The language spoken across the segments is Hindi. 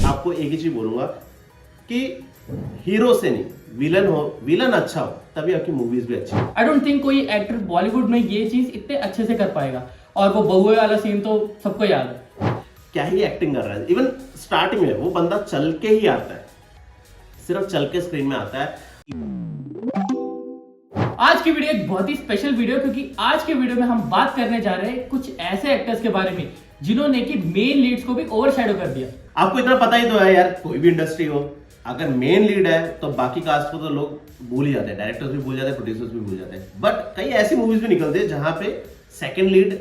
आपको एक ही चीज बोलूंगा कि हीरो से नहीं, विलन हो, विलन अच्छा हो तभी आपकी मूवीज भी अच्छी हो। आई डोंट थिंक कोई एक्टर बॉलीवुड में ये चीज इतने अच्छे से कर पाएगा। और वो बहुए वाला सीन तो सबको याद है। क्या ही एक्टिंग कर रहा है। इवन स्टार्टिंग में वो बंदा चल के ही आता है, सिर्फ चल के स्क्रीन में आता है। आज की वीडियो एक बहुत ही स्पेशल वीडियो, क्योंकि आज के वीडियो में हम बात करने जा रहे हैं कुछ ऐसे एक्टर्स के बारे में जिन्होंने कि मेन लीड्स को भी ओवरशैडो कर दिया। आपको इतना पता ही तो है यार, कोई भी इंडस्ट्री हो, अगर मेन लीड है तो बाकी कास्ट को तो लोग भूल ही जाते हैं, डायरेक्टर्स भी भूल जाते हैं, प्रोड्यूसर्स भी भूल जाते हैं। बट कई ऐसी मूवीज भी निकलती है जहां पे सेकंड लीड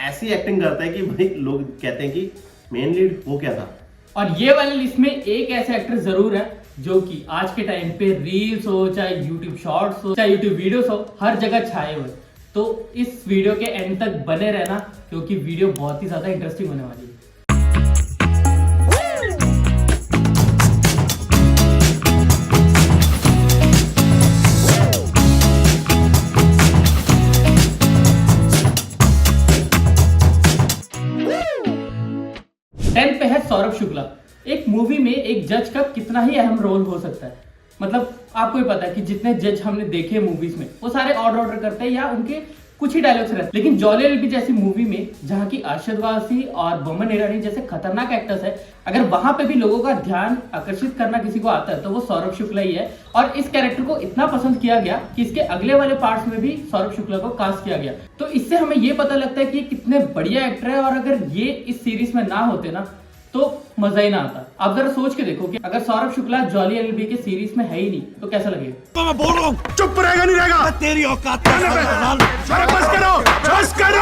ऐसी एक्टिंग करता है कि भाई लोग कहते हैं कि मेन लीड वो क्या था। और ये वाली लिस्ट में एक ऐसे एक्टर जरूर है जो कि आज के टाइम पे रील्स हो, चाहे यूट्यूब शॉर्ट्स हो, चाहे यूट्यूब वीडियोस हो, हर जगह छाए हुए। तो इस वीडियो के एंड तक बने रहना, क्योंकि वीडियो बहुत ही ज्यादा इंटरेस्टिंग होने वाली है। टेंथ पे है सौरभ शुक्ला। एक मूवी में एक जज का कितना ही अहम रोल हो सकता है। मतलब आपको ही पता है कि जितने जज हमने देखे मूवीज में वो सारे ऑर्डर करते हैं या उनके कुछ ही डायलॉग्स रहते हैं। लेकिन जॉली एलबी जैसी मूवी में जहाँ की अरशद वारसी और बोमन ईरानी जैसे खतरनाक एक्टर्स है, अगर वहां पे भी लोगों का ध्यान आकर्षित करना किसी को आता है तो वो सौरभ शुक्ला ही है। और इस कैरेक्टर को इतना पसंद किया गया कि इसके अगले वाले पार्ट्स में भी सौरभ शुक्ला को कास्ट किया गया। तो इससे हमें ये पता लगता है कि कितने बढ़िया एक्टर है। और अगर ये इस सीरीज में ना होते ना तो मजा ही ना आता। आप जरा सोच के देखो कि अगर सौरभ शुक्ला जॉली एलबी के सीरीज में है ही नहीं तो कैसा लगेगा। तो मैं बोल रहा हूँ, चुप रहेगा नहीं रहेगा, तेरी औकात बस करो।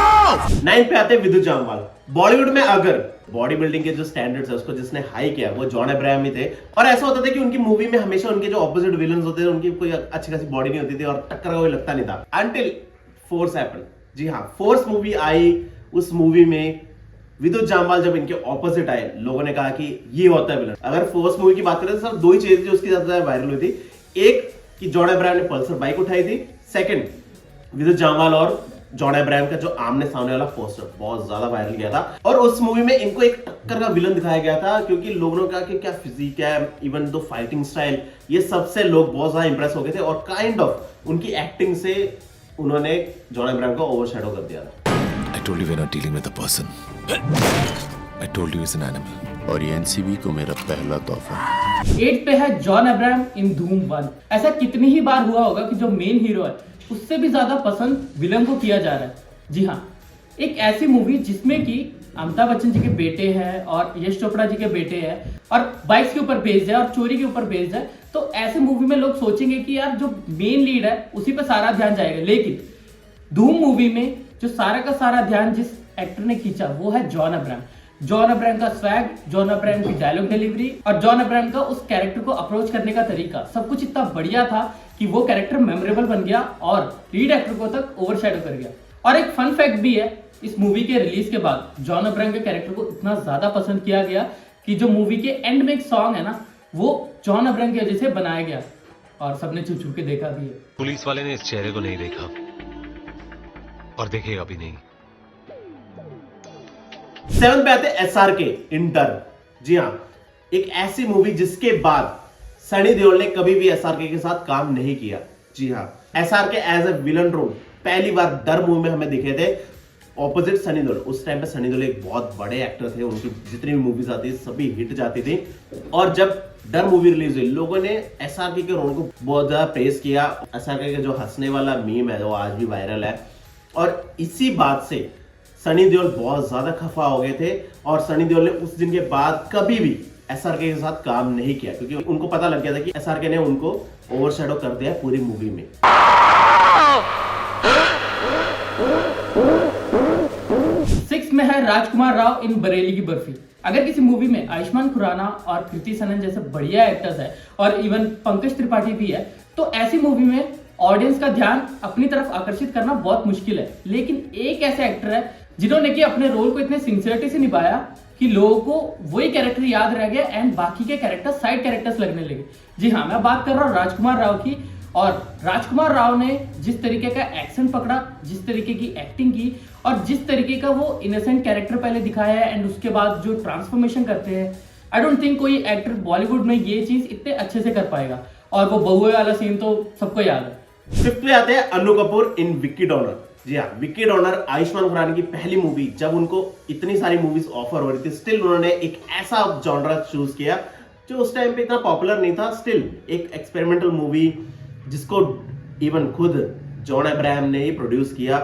9 पे आते हैं विद्युत जामवाल। बॉलीवुड में अगर बॉडी बिल्डिंग के जो स्टैंडर्ड्स है उसको जिसने हाई किया वो जॉन अब्राहम ही थे। और ऐसा होता था कि उनकी मूवी में हमेशा उनके जो ऑपोजिट विलन्स होते थे उनकी कोई अच्छी खासी बॉडी नहीं होती थी और टक्कर का कोई लगता नहीं था, अनटिल फोर्स हैपेंड। जी हाँ, फोर्स मूवी आई। उस मूवी में विद्युत जामवाल जब इनके ऑपोजिट आए, लोगों ने कहा कि ये होता है विलन। अगर फोर्स मूवी की बात करें तो सर दो ही चीजें जो उसकी ज्यादा वायरल हुई थी। एक कि जॉन अब्राहम ने पल्सर बाइक उठाई थी, सेकंड विद्युत जामवाल और जॉन अब्राहम का जो आमने सामने वाला पोस्टर बहुत ज्यादा वायरल गया था। और उस मूवी में इनको एक टक्कर का विलन दिखाया गया था, क्योंकि लोगों ने कहा कि क्या फिजिक है, इवन दो फाइटिंग स्टाइल, ये सबसे लोग बहुत ज्यादा इंप्रेस हो गए थे। और काइंड ऑफ उनकी एक्टिंग से उन्होंने जॉन अब्राहम को ओवरशैडो कर दिया था। I told you we're not dealing with a person. I told you he's an animal. और ये एनसीबी को मेरा पहला तोहफा। 8 पे है जॉन अब्राहम इन धूम 1। ऐसा कितनी ही बार हुआ होगा कि जो मेन हीरो है उससे भी ज्यादा पसंद विलन को किया जा रहा है। जी हाँ, एक ऐसी मूवी जिसमें कि अमिताभ बच्चन जी के बेटे हैं और यश चोपड़ा जी के बेटे हैं और बाइक्स के ऊपर बेस्ड है और चोरी के ऊपर बेस्ड है। तो ऐसे मूवी में लोग सोचेंगे कि यार जो मेन लीड है उसी पे सारा ध्यान जाएगा। लेकिन धूम मूवी में जो सारा का सारा ध्यान जिस एक्टर ने खींचा वो है जॉन अब्राहम। जॉन अब्राहम का स्वैग, जॉन अब्राहम की डायलॉग डिलीवरी और जॉन अब्राहम का उस कैरेक्टर को अप्रोच करने का तरीका, सब कुछ इतना बढ़िया था कि वो कैरेक्टर मेमोरेबल बन गया और लीड एक्टर को तक ओवरशैडो कर गया। और एक फन फैक्ट भी है, इस मूवी के रिलीज के बाद जॉन अब्राहम के कैरेक्टर को इतना ज्यादा पसंद किया गया कि जो मूवी के एंड में एक सॉन्ग है ना, वो जॉन अब्राहम की वजह से बनाया गया और सबने छू छू के देखा भी है। पुलिस वाले ने इस चेहरे को नहीं देखा और देखेगा भी नहीं। 7 पे आते SRK इन डर। जी हाँ, एक ऐसी मूवी जिसके बाद सनी देओल ने कभी भी SRK के साथ काम नहीं किया। जी हाँ, SRK as a villain role पहली बार डर मूवी में हमें दिखे थे ऑपोजिट सनी देओल। उस टाइम पे सनी देओल एक बहुत बड़े एक्टर थे, उनकी जितनी भी मूवीज आती थी सभी हिट जाती थी। और जब डर मूवी रिलीज हुई, लोगों ने SRK के रोल को बहुत ज्यादा प्रेस किया। SRK का जो हंसने वाला मीम है वो आज भी वायरल है। और इसी बात से सनी देओल बहुत ज्यादा खफा हो गए थे और सनी देओल ने उस दिन के बाद कभी भी SRK के साथ काम नहीं किया, क्योंकि उनको पता लग गया था कि SRK ने उनको ओवरशैडो कर दिया पूरी मूवी में। 6 में है राजकुमार राव इन बरेली की बर्फी। अगर किसी मूवी में आयुष्मान खुराना और कृति सनन जैसे बढ़िया एक्टर्स है और इवन पंकज त्रिपाठी भी है, तो ऐसी मूवी में ऑडियंस का ध्यान अपनी तरफ आकर्षित करना बहुत मुश्किल है। लेकिन एक ऐसे एक्टर है जिन्होंने कि अपने रोल को इतने सिंसियरिटी से निभाया कि लोगों को वही कैरेक्टर याद रह गया एंड बाकी के कैरेक्टर साइड कैरेक्टर्स लगने लगे। जी हाँ, मैं बात कर रहा हूँ राजकुमार राव की। और राजकुमार राव ने जिस तरीके का एक्शन पकड़ा, जिस तरीके की एक्टिंग की और जिस तरीके का वो इनोसेंट कैरेक्टर पहले दिखाया है एंड उसके बाद जो ट्रांसफॉर्मेशन करते हैं, आई डोंट थिंक कोई एक्टर बॉलीवुड में ये चीज इतने अच्छे से कर पाएगा। और वो बहुए वाला सीन तो सबको याद है। फिफ्थ पे आते हैं अनु कपूर इन विक्की डॉनर। जी हाँ, विक्की डॉनर आयुष्मान खुराना की पहली मूवी। जब उनको इतनी सारी मूवीज ऑफर हो रही थी, स्टिल उन्होंने एक ऐसा जॉनरा चूज किया जो उस टाइम पे इतना पॉपुलर नहीं था। स्टिल एक एक्सपेरिमेंटल मूवी जिसको इवन खुद जॉन अब्राहम ने ही प्रोड्यूस किया।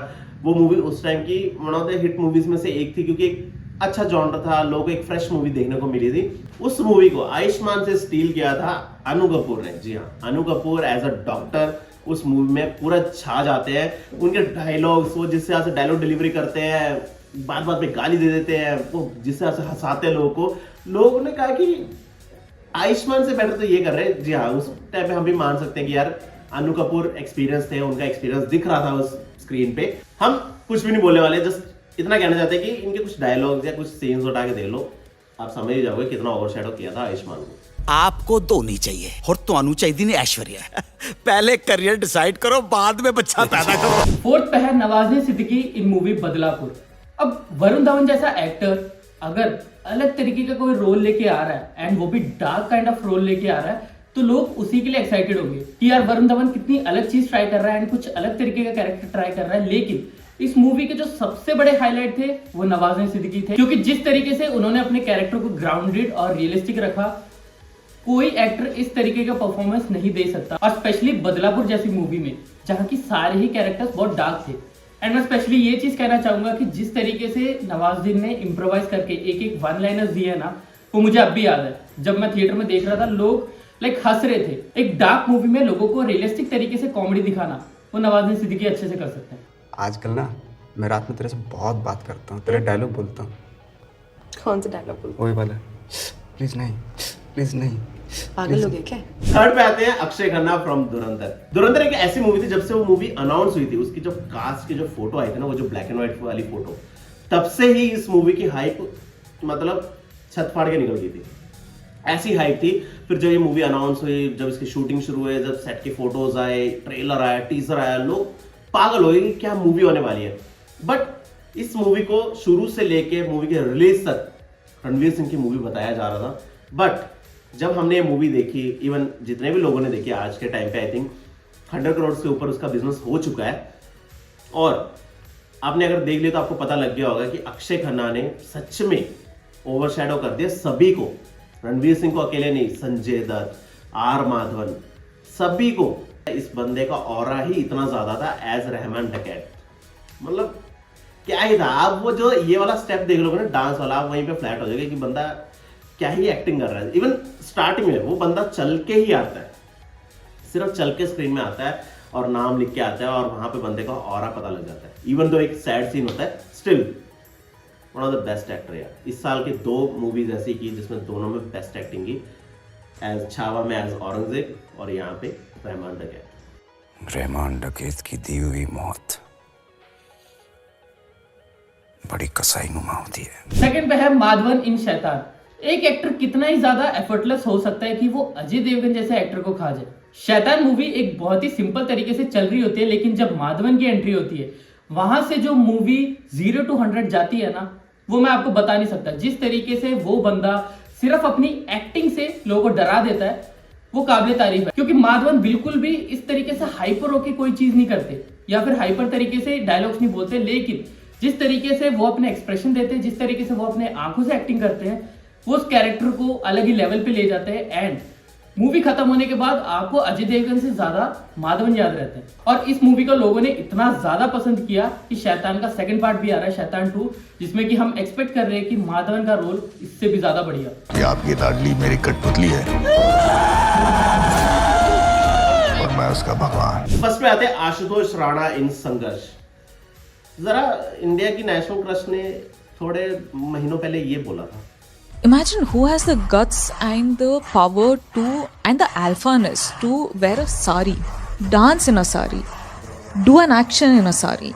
वो मूवी उस टाइम की one of the hit movies में से एक थी, क्योंकि एक अच्छा जॉनर था, लोगों को एक फ्रेश मूवी देखने को मिली थी। उस मूवी को आयुष्मान से स्टील किया था अनु कपूर ने। जी हाँ, अनु कपूर एज अ डॉक्टर उस मूवी में पूरा छा जाते हैं। उनके डायलॉग्स, वो जिस तरह से डायलॉग डिलीवरी करते हैं, बात बात पे गाली दे देते हैं, वो जिस तरह से हंसाते हैं लोगों को। लोगों ने कहा कि आयुष्मान से बेटर तो ये कर रहे हैं। जी हाँ, उस टाइम पे हम भी मान सकते हैं कि यार अनु कपूर एक्सपीरियंस थे, उनका एक्सपीरियंस दिख रहा था उस स्क्रीन पे। हम कुछ भी नहीं बोलने वाले, जस्ट इतना कहना चाहते हैं कि इनके कुछ डायलॉग्स या कुछ सीन्स उठा के देख लो, आप समझ ही जाओगे कितना ओवरशैडो किया था आयुष्मान को। आपको दो नहीं चाहिए और तो चाहिए नहीं ऐश्वर्या। पहले करियर डिसाइड करो, बाद में बच्चा पैदा करो। फोर्थ पे है नवाजुद्दीन सिद्दीकी इन मूवी बदलापुर। अब वरुण धवन जैसा एक्टर अगर अलग तरीके का कोई रोल लेके आ रहा है, एंड वो भी डार्क काइंड ऑफ रोल लेके आ रहा है, तो लोग उसी के लिए एक्साइटेड होंगे कि यार वरुण धवन कितनी अलग चीज ट्राई कर रहा है एंड कुछ अलग तरीके का कैरेक्टर ट्राई कर रहा है। लेकिन इस मूवी के जो सबसे बड़े हाईलाइट थे वो नवाजुद्दीन सिद्दीकी थे, क्योंकि जिस तरीके से उन्होंने अपने कैरेक्टर को ग्राउंडेड और रियलिस्टिक रखा, कोई एक्टर इस तरीके का परफॉर्मेंस नहीं दे सकता। और स्पेशली बदलापुर जैसी मूवी में जहां की सारे ही कैरेक्टर्स बहुत डार्क थे। एंड मैं स्पेशली ये चीज कहना चाहूंगा कि जिस तरीके से नवाजुद्दीन ने इम्प्रोवाइज करके एक एक वन लाइनर्स दिए है ना, वो मुझे अब भी याद है। जब मैं थिएटर में देख रहा था, लोग हंस रहे थे। एक डार्क मूवी में लोगों को रियलिस्टिक तरीके से कॉमेडी दिखाना, वो नवाजुद्दीन सिद्दीकी अच्छे से कर सकते हैं। आजकल ना मैं रात में तेरे से बहुत बात करता हूँ, तेरे डायलॉग बोलता हूँ। कौन सा डायलॉग बोल? वही वाला, प्लीज नहीं, प्लीज नहीं। पागल हो गए क्या? थर्ड पे आते हैं अक्षय खन्ना फ्रॉम धुरंधर। धुरंधर एक ऐसी मूवी थी, जब से वो मूवी अनाउंस हुई थी, उसकी जो कास्ट की जो फोटो आई थी ना, वो जो ब्लैक एंड व्हाइट वाली फोटो, तब से ही इस मूवी की हाइप मतलब छत फाड़ के निकल गई थी। ऐसी हाइप थी। फिर जब ये मूवी अनाउंस हुई, जब इसकी शूटिंग शुरू हुई, जब सेट के फोटोज आए, ट्रेलर आया, टीजर आया, लोग पागल हो गए कि क्या मूवी होने वाली है। बट इस मूवी को शुरू से लेके मूवी के रिलीज तक रणवीर सिंह की मूवी बताया जा रहा था। बट जब हमने ये मूवी देखी, इवन जितने भी लोगों ने देखी आज के टाइम पे, आई थिंक 100 करोड़ से ऊपर उसका बिजनेस हो चुका है। और आपने अगर देख लिया तो आपको पता लग गया होगा कि अक्षय खन्ना ने सच में ओवरशैडो कर दिया सभी को। रणवीर सिंह को अकेले नहीं, संजय दत्त, आर माधवन, सभी को। इस बंदे का ऑरा ही इतना ज्यादा था एज रहमान डकैत। मतलब क्या ही था। आप वो जो ये वाला स्टेप देख लोगे ना, डांस वाला, आप वहीं पे फ्लैट हो जाएगा कि बंदा क्या ही एक्टिंग कर रहा है। इवन स्टार्टिंग में वो बंदा चल के ही आता है, सिर्फ चल के स्क्रीन में आता है और नाम लिख के आता है, और वहां पे बंदे का ऑरा पता लग जाता है। इवन दो एक सैड सीन होता है, still one of the best actor यार। इस साल की 2 मूवीज ऐसी की जिसमें दोनों में बेस्ट एक्टिंग की, एज छावा में एज औरंगजेब, और यहाँ पे रहमान डकैत। रहमान डकैत की दी हुई मौत बड़ी कसाईनुमा होती है। सेकंड पे है माधवन इन शैतान। एक एक्टर कितना ही ज्यादा एफर्टलेस हो सकता है कि वो अजय देवगन जैसे एक्टर को खा जाए। शैतान मूवी एक बहुत ही सिंपल तरीके से चल रही होती है, लेकिन जब माधवन की एंट्री होती है, वहां से जो मूवी 0 to 100 जाती है ना, वो मैं आपको बता नहीं सकता। जिस तरीके से वो बंदा सिर्फ अपनी एक्टिंग से लोगों को डरा देता है, वो काबिल तारीफ है। क्योंकि माधवन बिल्कुल भी इस तरीके से हाइपर होके कोई चीज नहीं करते या फिर हाइपर तरीके से डायलॉग्स नहीं बोलते, लेकिन जिस तरीके से वो अपने एक्सप्रेशन देते हैं, जिस तरीके से वो अपने आंखों से एक्टिंग करते हैं, वो उस कैरेक्टर को अलग ही लेवल पे ले जाते हैं। एंड मूवी खत्म होने के बाद आपको अजय देवगन से ज्यादा माधवन याद रहते हैं। और इस मूवी को लोगों ने इतना ज्यादा पसंद किया कि शैतान का सेकंड पार्ट भी आ रहा है, शैतान 2, जिसमें कि हम एक्सपेक्ट कर रहे हैं कि माधवन का रोल इससे भी ज्यादा बढ़िया। ये आपकी लाडली मेरी कठपुतली है और मैं उसका भगवान। फर्स्ट पे आते हैं आशुतोष राणा इन संघर्ष। जरा इंडिया की नेशनल क्रश ने थोड़े महीनों पहले ये बोला था, Imagine who has the guts and the power to, and the alphaness to wear a sari, dance in a sari, do an action in a sari,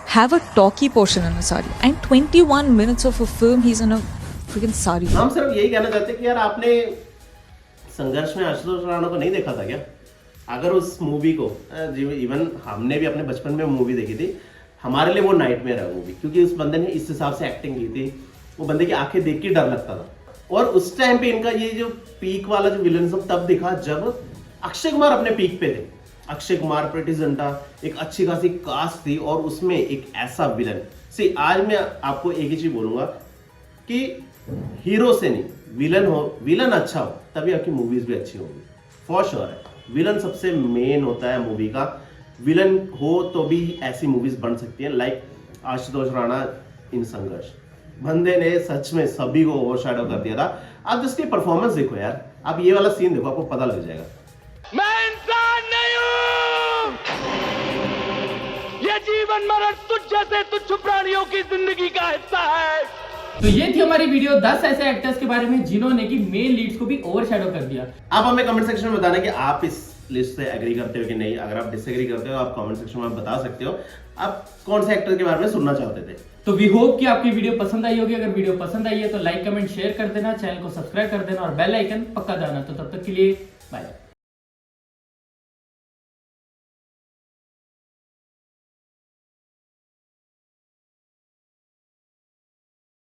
have a talky portion in a sari, and 21 minutes of a film he's in a freaking sari. हम सिर्फ यही कहना चाहते हैं कि यार आपने संघर्ष में आशुतोष राणा को नहीं देखा था क्या? अगर उस मूवी को, इवन हमने भी अपने बचपन में मूवी देखी थी, हमारे लिए वो नाइटमेयर है मूवी, क्योंकि उस बंदे ने इस हिसाब से एक्टिंग की थी। वो बंदे की आंखें देख के डर लगता था। और उस टाइम पे इनका ये जो पीक वाला जो विलनिज्म तब दिखा जब अक्षय कुमार अपने पीक पे थे। अक्षय कुमार, प्रीति जिंटा, एक अच्छी खासी कास्ट थी और उसमें एक ऐसा विलन। सी आज मैं आपको एक ही चीज बोलूंगा कि हीरो से नहीं, विलन हो, विलन अच्छा हो तभी आपकी मूवीज भी अच्छी होगी, फॉर श्योर है। विलन सबसे मेन होता है मूवी का, विलन हो तो भी ऐसी मूवीज बन सकती है। लाइक आशुतोष राणा इन संघर्ष, बंदे ने सच में सभी को ओवरशैडो कर दिया था। आप जिसकी परफॉर्मेंस देखो यार, आप ये वाला सीन देखो, आपको पता लग जाएगा। मैं इंसान नहीं हूं, ये जीवन मरण तुझ जैसे तुच्छ प्राणियों की जिंदगी का हिस्सा है। तो ये थी हमारी वीडियो 10 ऐसे एक्टर्स के बारे में जिन्होंने की मेन लीड्स को भी ओवरशैडो कर दिया। आप हमें कमेंट सेक्शन में बताना कि आप इस लिस्ट से एग्री करते हो कि नहीं। अगर आप डिसएग्री करते हो आप कमेंट सेक्शन में बता सकते हो आप कौन से एक्टर के बारे में सुनना चाहते थे। तो वी होप कि आपकी वीडियो पसंद आई होगी। अगर वीडियो पसंद आई है तो लाइक कमेंट शेयर कर देना, चैनल को सब्सक्राइब कर देना और बेल आइकन पक्का दबाना। तो तब तक के लिए बाय।